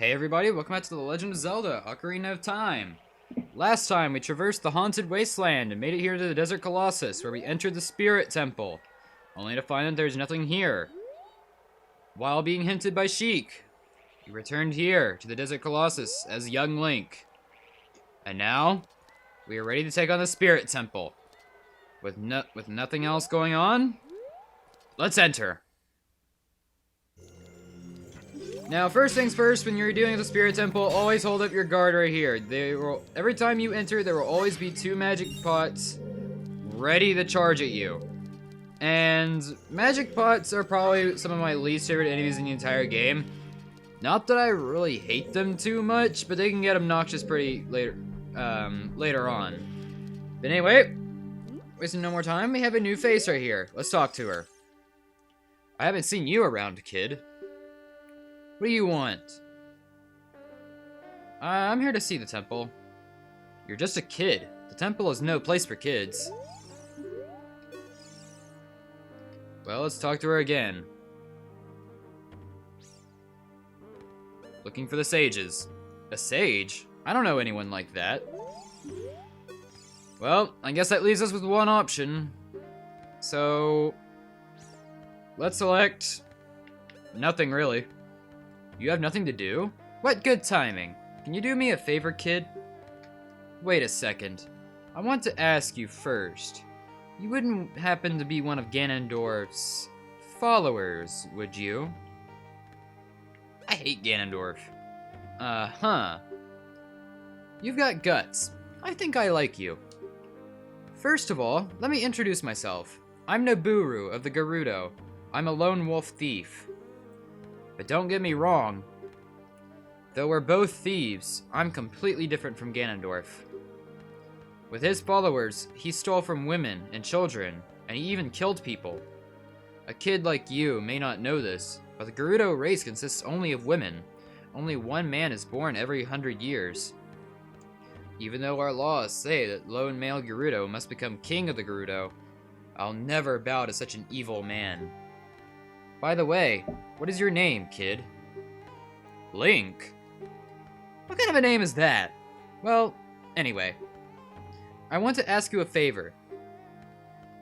Hey everybody, welcome back to The Legend of Zelda, Ocarina of Time. Last time, we traversed the haunted wasteland and made it here to the Desert Colossus, where we entered the Spirit Temple, only to find that there's nothing here. While being hinted by Sheik, we returned here to the Desert Colossus as young Link. And now, we are ready to take on the Spirit Temple. With nothing else going on, let's enter. Now, first things first, when you're dealing with the Spirit Temple, always hold up your guard right here. Every time you enter, there will always be 2 magic pots ready to charge at you. And magic pots are probably some of my least favorite enemies in the entire game. Not that I really hate them too much, but they can get obnoxious pretty later on. But anyway, wasting no more time, we have a new face right here. Let's talk to her. I haven't seen you around, kid. What do you want? I'm here to see the temple. You're just a kid. The temple is no place for kids. Well, let's talk to her again. Looking for the sages. A sage? I don't know anyone like that. Well, I guess that leaves us with one option. So, let's select nothing really. You have nothing to do? What good timing. Can you do me a favor, kid? Wait a second. I want to ask you first. You wouldn't happen to be one of Ganondorf's followers, would you? I hate Ganondorf. Uh-huh. You've got guts. I think I like you. First of all, let me introduce myself. I'm Naburu of the Gerudo. I'm a lone wolf thief. But don't get me wrong. Though we're both thieves, I'm completely different from Ganondorf. With his followers, he stole from women and children, and he even killed people. A kid like you may not know this, but the Gerudo race consists only of women. Only one man is born every 100 years. Even though our laws say that lone male Gerudo must become king of the Gerudo, I'll never bow to such an evil man. By the way, what is your name, kid? Link? What kind of a name is that? Well, anyway. I want to ask you a favor.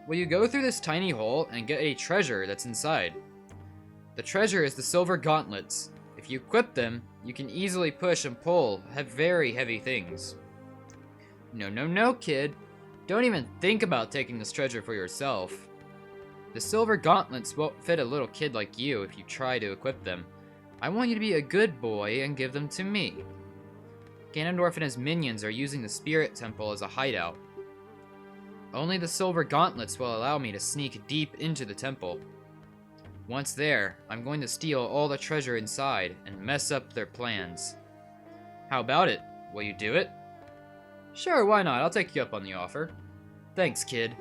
Will you go through this tiny hole and get a treasure that's inside? The treasure is the silver gauntlets. If you equip them, you can easily push and pull very heavy things. No, kid. Don't even think about taking this treasure for yourself. The silver gauntlets won't fit a little kid like you if you try to equip them. I want you to be a good boy and give them to me. Ganondorf and his minions are using the Spirit Temple as a hideout. Only the silver gauntlets will allow me to sneak deep into the temple. Once there, I'm going to steal all the treasure inside and mess up their plans. How about it? Will you do it? Sure, why not? I'll take you up on the offer. Thanks, kid.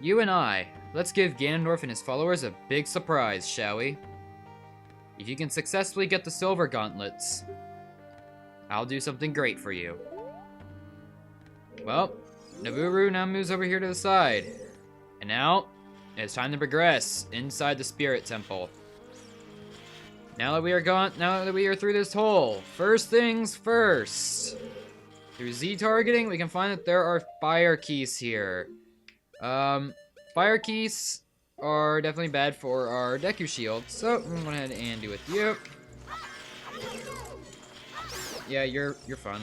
You and I, let's give Ganondorf and his followers a big surprise, shall we? If you can successfully get the silver gauntlets, I'll do something great for you. Well, Naburu now moves over here to the side. And now, it's time to progress inside the Spirit Temple. Now that we are through this hole, first things first. Through Z targeting, we can find that there are fire keys here. Fire keys are definitely bad for our Deku Shield, so I'm gonna go ahead and do with you. Yeah, you're fun.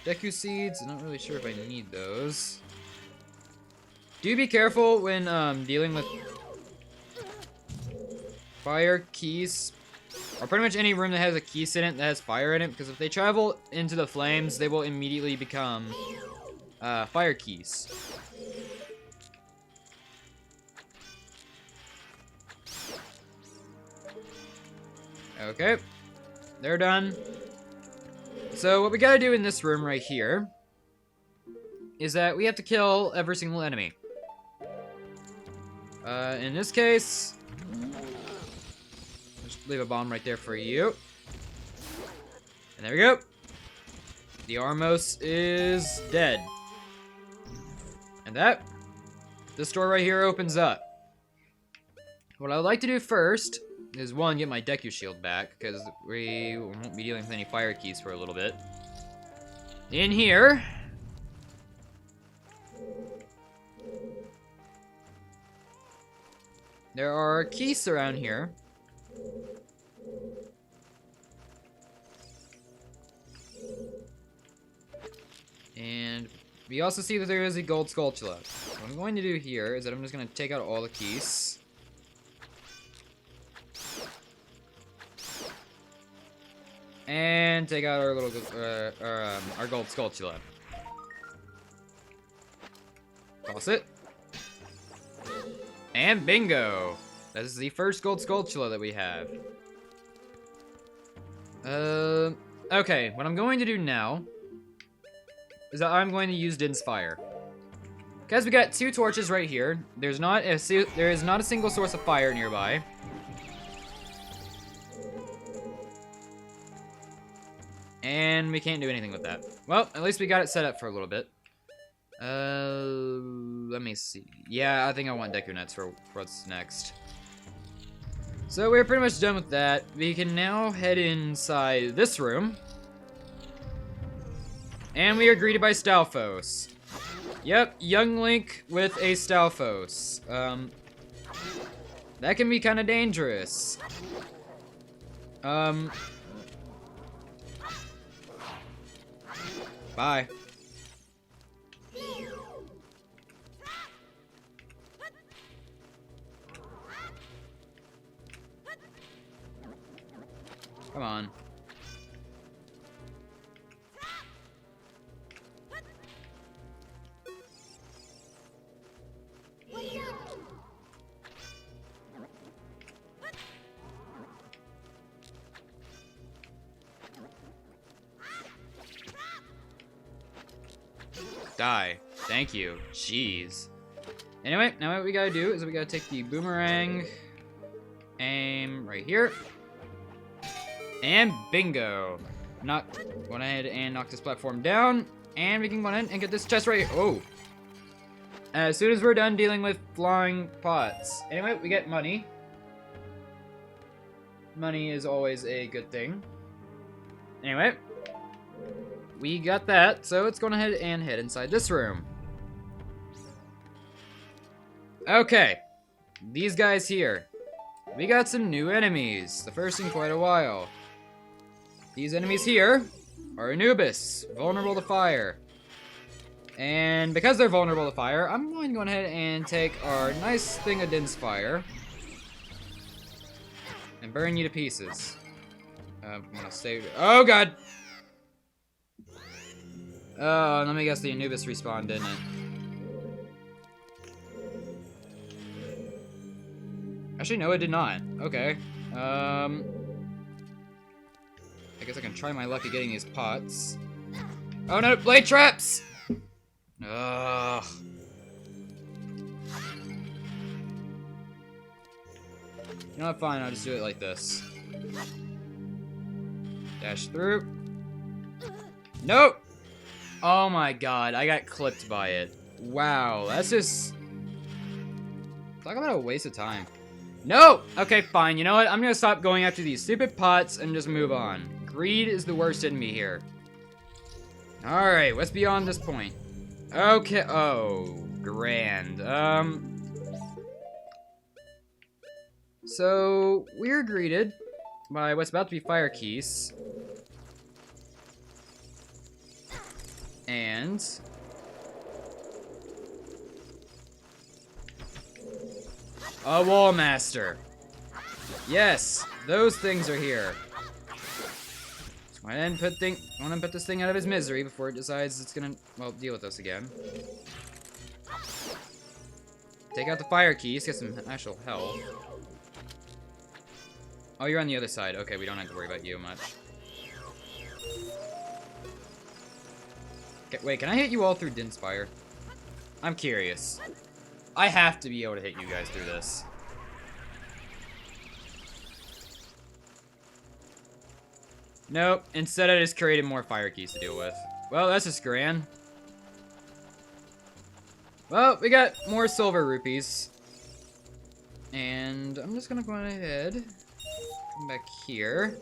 Deku Seeds, I'm not really sure if I need those. Do be careful when dealing with fire keys, or pretty much any room that has a keys in it that has fire in it, because if they travel into the flames, they will immediately become fire keys. Okay, they're done. So what we gotta do in this room right here is that we have to kill every single enemy. In this case, just leave a bomb right there for you. And there we go. The Armos is dead. And this door right here opens up. What I would like to do first is one, get my Deku Shield back, because we won't be dealing with any fire keys for a little bit. In here... there are keys around here. And we also see that there is a gold Skulltula. What I'm going to do here is that I'm just going to take out all the keys. And take out our little, our gold Skulltula. Toss it. And bingo! That is the first gold Skulltula that we have. Okay, what I'm going to do now is that I'm going to use Din's Fire. Because we got 2 torches right here, there is not a single source of fire nearby. And we can't do anything with that. Well, at least we got it set up for a little bit. Let me see. Yeah, I think I want Deku Nuts for what's next. So we're pretty much done with that. We can now head inside this room. And we are greeted by Stalfos. Yep, young Link with a Stalfos. That can be kind of dangerous. Bye. Come on. Die. Thank you. Jeez. Anyway, now what we gotta do is we gotta take the boomerang, aim right here, and bingo. Went ahead and knock this platform down, and we can go ahead and get this chest right. Oh. As soon as we're done dealing with flying pots. Anyway, we get money. Money is always a good thing. Anyway. We got that, so let's go ahead and head inside this room. Okay. These guys here. We got some new enemies. The first in quite a while. These enemies here are Anubis, vulnerable to fire. And because they're vulnerable to fire, I'm going to go ahead and take our nice thing of Din's Fire and burn you to pieces. I'm gonna save. Oh god! Oh, let me guess, the Anubis respawned, didn't it? Actually, no, it did not. Okay. I guess I can try my luck at getting these pots. Oh no, blade traps! Ugh. You know what, fine, I'll just do it like this. Dash through. Nope! Oh my god, I got clipped by it. Wow, that's just... talk about a waste of time. No! Okay, fine, you know what? I'm gonna stop going after these stupid pots and just move on. Greed is the worst enemy here. Alright, what's beyond this point? Okay, oh, grand. So, we're greeted by what's about to be fire keys. And a wall master. Yes, those things are here. So I want to put this thing out of his misery before it decides it's gonna, well, deal with us again. Take out the fire keys, get some actual health. Oh, you're on the other side. Okay, we don't have to worry about you much. Wait, can I hit you all through Din's Fire? I'm curious. I have to be able to hit you guys through this. Nope, instead I just created more fire keys to deal with. Well, that's just grand. Well, we got more silver rupees. And I'm just gonna go ahead come back here.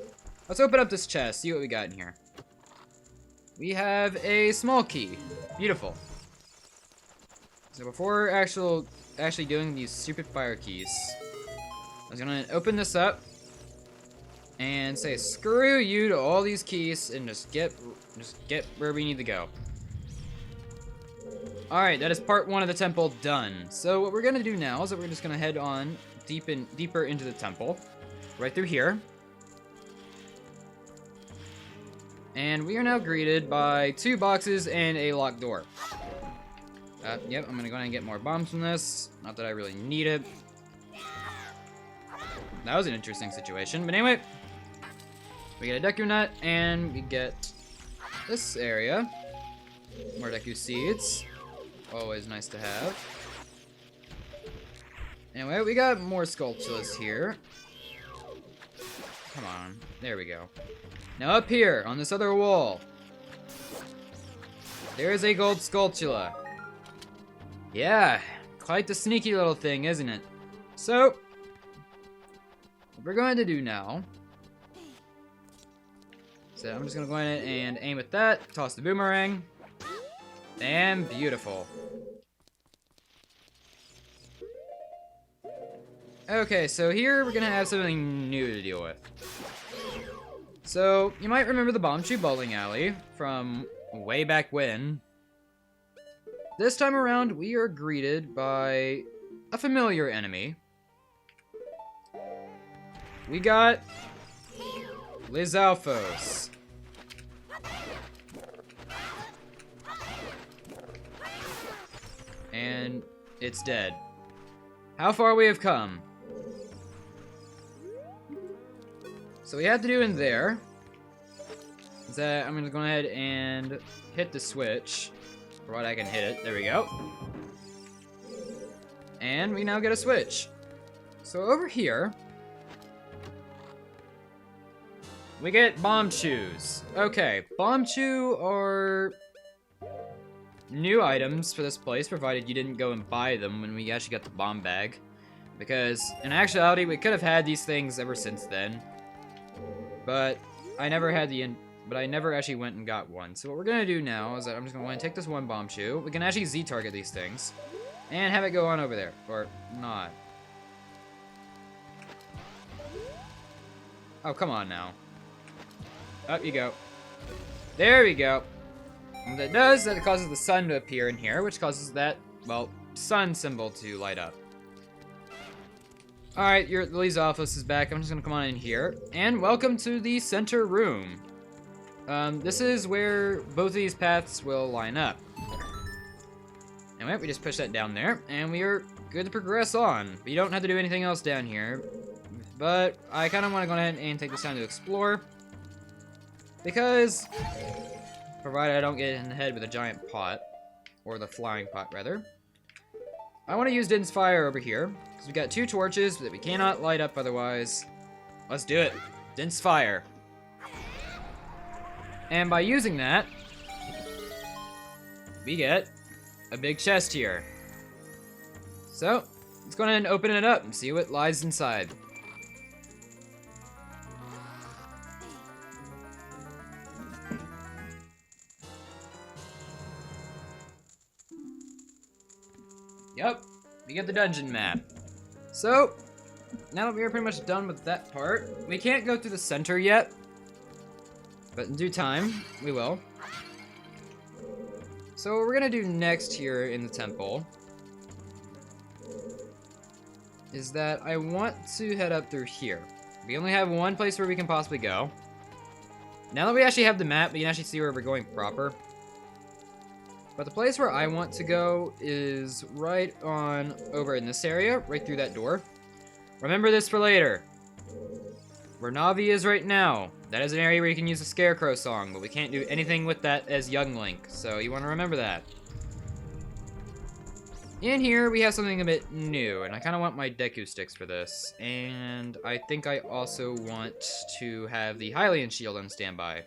Let's open up this chest, see what we got in here. We have a small key. Beautiful. So before actually doing these stupid fire keys, I was gonna open this up and say screw you to all these keys and just get where we need to go. Alright, that is part 1 of the temple done. So what we're gonna do now is that we're just gonna head on deeper into the temple. Right through here. And we are now greeted by 2 boxes and a locked door. Yep, I'm gonna go ahead and get more bombs from this. Not that I really need it. That was an interesting situation. But anyway, we get a Deku Nut, and we get this area. More Deku Seeds. Always nice to have. Anyway, we got more Skulltulas here. Come on. There we go. Now up here, on this other wall, there is a gold Skulltula. Yeah, quite the sneaky little thing, isn't it? So, what we're going to do now, so I'm just going to go ahead and aim at that, toss the boomerang, and beautiful. Okay, so here we're going to have something new to deal with. So, you might remember the Bombchu Bowling Alley from way back when. This time around, we are greeted by a familiar enemy. We got Lizalfos. And it's dead. How far we have come. So we have to do in there is that I'm going to go ahead and hit the switch. For what I can hit it. There we go. And we now get a switch. So over here, we get Bombchus. Okay, Bombchu are new items for this place, provided you didn't go and buy them when we actually got the bomb bag. Because, in actuality, we could have had these things ever since then. But I never actually went and got one. So what we're gonna do now is that I'm just gonna go and take this one Bombchu. We can actually Z-target these things. And have it go on over there. Or not. Oh, come on now. Up you go. There we go. And what that does is that it causes the sun to appear in here, which causes that, well, sun symbol to light up. Alright, the Lee's office is back. I'm just gonna come on in here. And welcome to the center room. This is where both of these paths will line up. Anyway, we just push that down there, and we are good to progress on. But you don't have to do anything else down here. But I kind of want to go ahead and take this time to explore. Because, provided I don't get in the head with a giant pot, or the flying pot, rather, I want to use Din's Fire over here, because we got 2 torches that we cannot light up otherwise. Let's do it. Din's Fire. And by using that, we get a big chest here. So, let's go ahead and open it up and see what lies inside. Yep, we get the dungeon map. So, now that we are pretty much done with that part, we can't go through the center yet, but in due time, we will. So what we're gonna do next here in the temple is that I want to head up through here. We only have one place where we can possibly go. Now that we actually have the map, we can actually see where we're going proper. But the place where I want to go is right on over in this area, right through that door. Remember this for later. Where Navi is right now, that is an area where you can use the Scarecrow song, but we can't do anything with that as Young Link, so you want to remember that. In here, we have something a bit new, and I kind of want my Deku Sticks for this. And I think I also want to have the Hylian Shield on standby.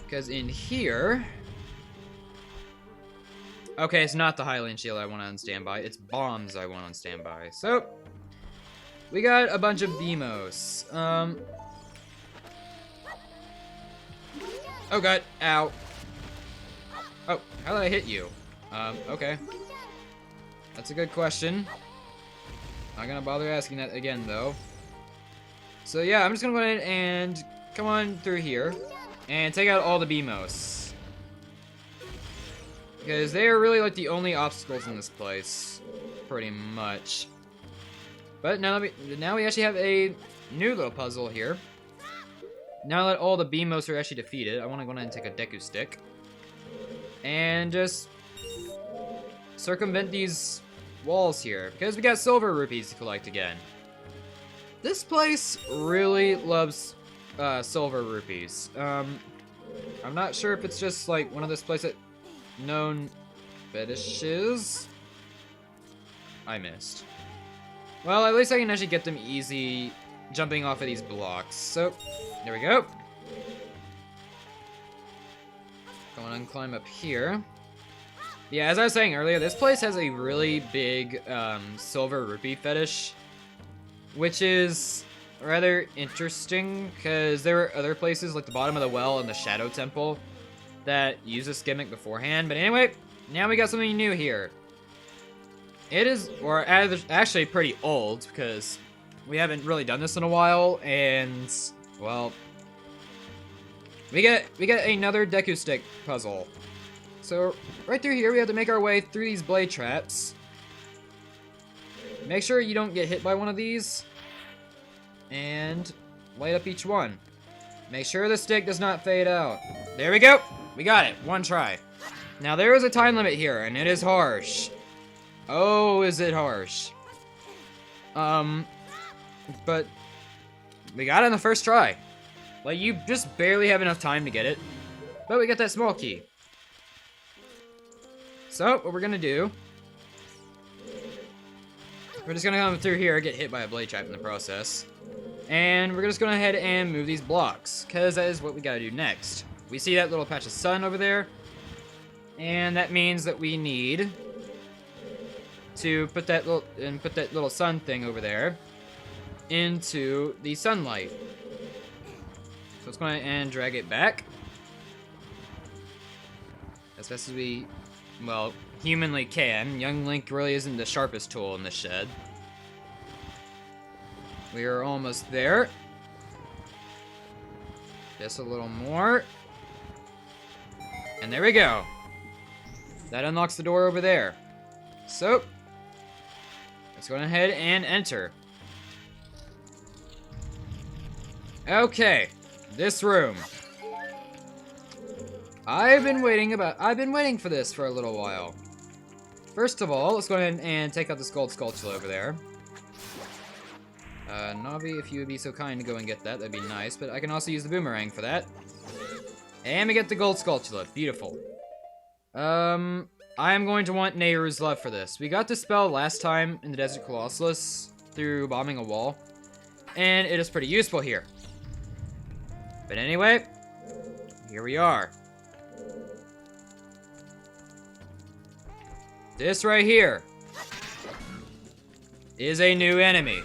Because in here... Okay, it's not the Hylian Shield I want on standby, it's bombs I want on standby. So, we got a bunch of BMOs. Oh god, ow. Oh, how did I hit you? Okay. That's a good question. Not gonna bother asking that again, though. So yeah, I'm just gonna go ahead and come on through here and take out all the BMOs. Because they are really like the only obstacles in this place. Pretty much. But now we actually have a new little puzzle here. Now that all the BMOs are actually defeated, I want to go ahead and take a Deku Stick. And just circumvent these walls here. Because we got silver rupees to collect again. This place really loves silver rupees. I'm not sure if it's just like one of those places known fetishes. I missed. Well, at least I can actually get them easy jumping off of these blocks. So, there we go. Go on and climb up here. Yeah, as I was saying earlier, this place has a really big silver rupee fetish, which is rather interesting because there are other places like the bottom of the well and the Shadow Temple that use this gimmick beforehand. But anyway, now we got something new here. It is, or actually pretty old because we haven't really done this in a while, and well, we get another Deku Stick puzzle. So right through here, we have to make our way through these blade traps. Make sure you don't get hit by one of these, and light up each one. Make sure the stick does not fade out. There we go. We got it. One try. Now there is a time limit here, and it is harsh. Oh, is it harsh? But we got it on the first try. Like, you just barely have enough time to get it. But we got that small key. So, what we're gonna do... we're just gonna come through here, get hit by a blade trap in the process. And we're just gonna go ahead and move these blocks, because that is what we gotta do next. We see that little patch of sun over there. And that means that we need to put that little sun thing over there into the sunlight. So let's go ahead and drag it back as best as we, well, humanly can. Young Link really isn't the sharpest tool in the shed. We are almost there. Just a little more. And there we go. That unlocks the door over there. So, let's go ahead and enter. Okay, this room. I've been waiting for this for a little while. First of all, let's go ahead and take out this gold skulltula over there. Navi, if you would be so kind to go and get that, that'd be nice. But I can also use the boomerang for that. And we get the gold skulltula. Beautiful. I am going to want Nehru's love for this. We got the spell last time in the Desert Colossus through bombing a wall. And it is pretty useful here. But anyway, here we are. This right here is a new enemy.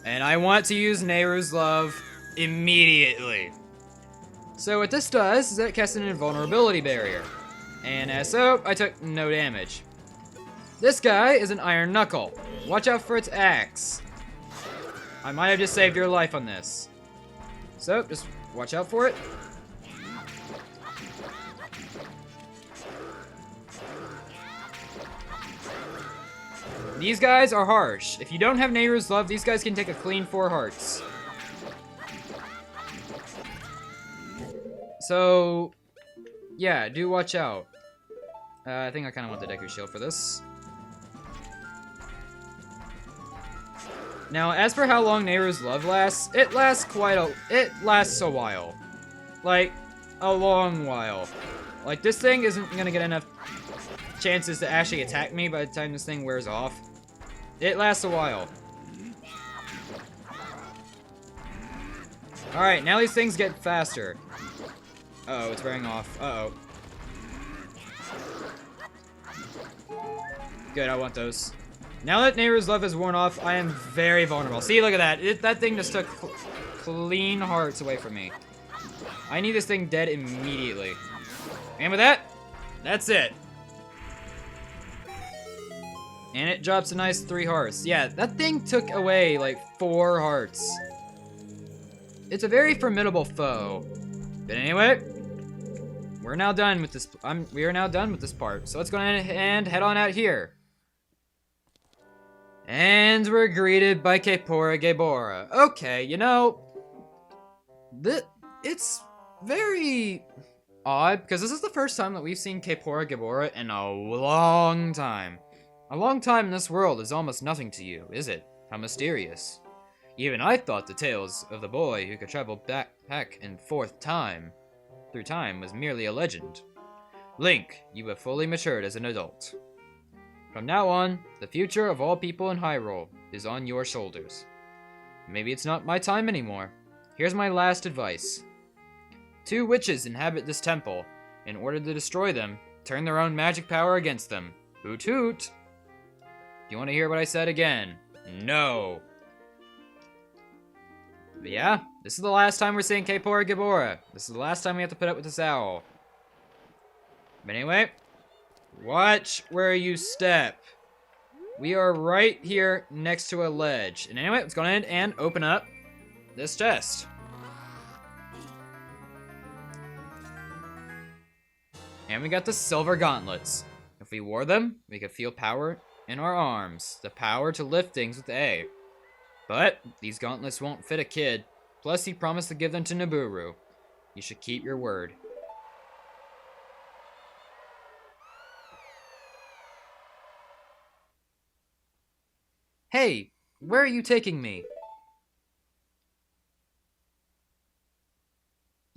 And I want to use Nehru's love immediately. So what this does is that it casts an invulnerability barrier. And as so, I took no damage. This guy is an Iron Knuckle. Watch out for its axe. I might have just saved your life on this. So, just watch out for it. These guys are harsh. If you don't have Nehru's love, these guys can take a clean 4 hearts. So, yeah, do watch out. I think I kind of want the Deku Shield for this. Now, as for how long Nehru's love lasts, it lasts a while. Like, a long while. Like, this thing isn't gonna get enough chances to actually attack me by the time this thing wears off. It lasts a while. Alright, now these things get faster. Uh-oh, it's wearing off. Uh-oh. Good, I want those. Now that Nehru's love has worn off, I am very vulnerable. See, look at that. That thing just took clean hearts away from me. I need this thing dead immediately. And with that, that's it. And it drops a nice 3 hearts. Yeah, that thing took away like 4 hearts. It's a very formidable foe. But anyway, we're now done with this. We are now done with this part. So let's go ahead and head on out here. And we're greeted by Kepora Gebora. Okay, you know, it's very odd because this is the first time that we've seen Kepora Gebora in a long time. A long time in this world is almost nothing to you, is it? How mysterious. Even I thought the tales of the boy who could travel back and forth through time was merely a legend. Link, you have fully matured as an adult. From now on, the future of all people in Hyrule is on your shoulders. Maybe it's not my time anymore. Here's my last advice. 2 witches inhabit this temple. In order to destroy them, turn their own magic power against them. Hoot hoot! Do you want to hear what I said again? No! But yeah, this is the last time we're seeing Kepora Gebora. This is the last time we have to put up with this owl. But anyway, watch where you step. We are right here next to a ledge. And anyway, let's go ahead and open up this chest. And we got the silver gauntlets. If we wore them, we could feel power in our arms. The power to lift things with A. But these gauntlets won't fit a kid. Plus, he promised to give them to Nabooru. You should keep your word. Hey, where are you taking me?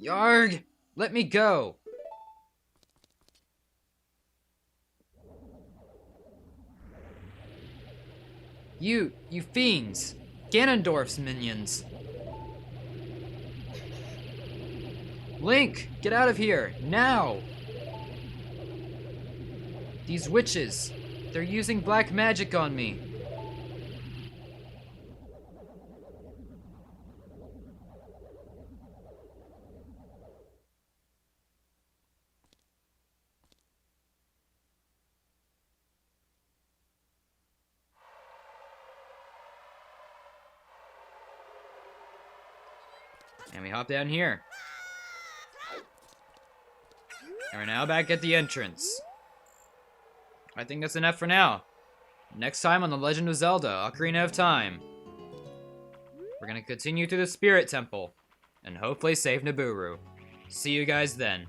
Yarg! Let me go! You fiends! Ganondorf's minions! Link, get out of here, now! These witches, they're using black magic on me. And we hop down here. And we're now back at the entrance. I think that's enough for now. Next time on The Legend of Zelda, Ocarina of Time, we're gonna continue to the Spirit Temple and hopefully save Nabooru. See you guys then.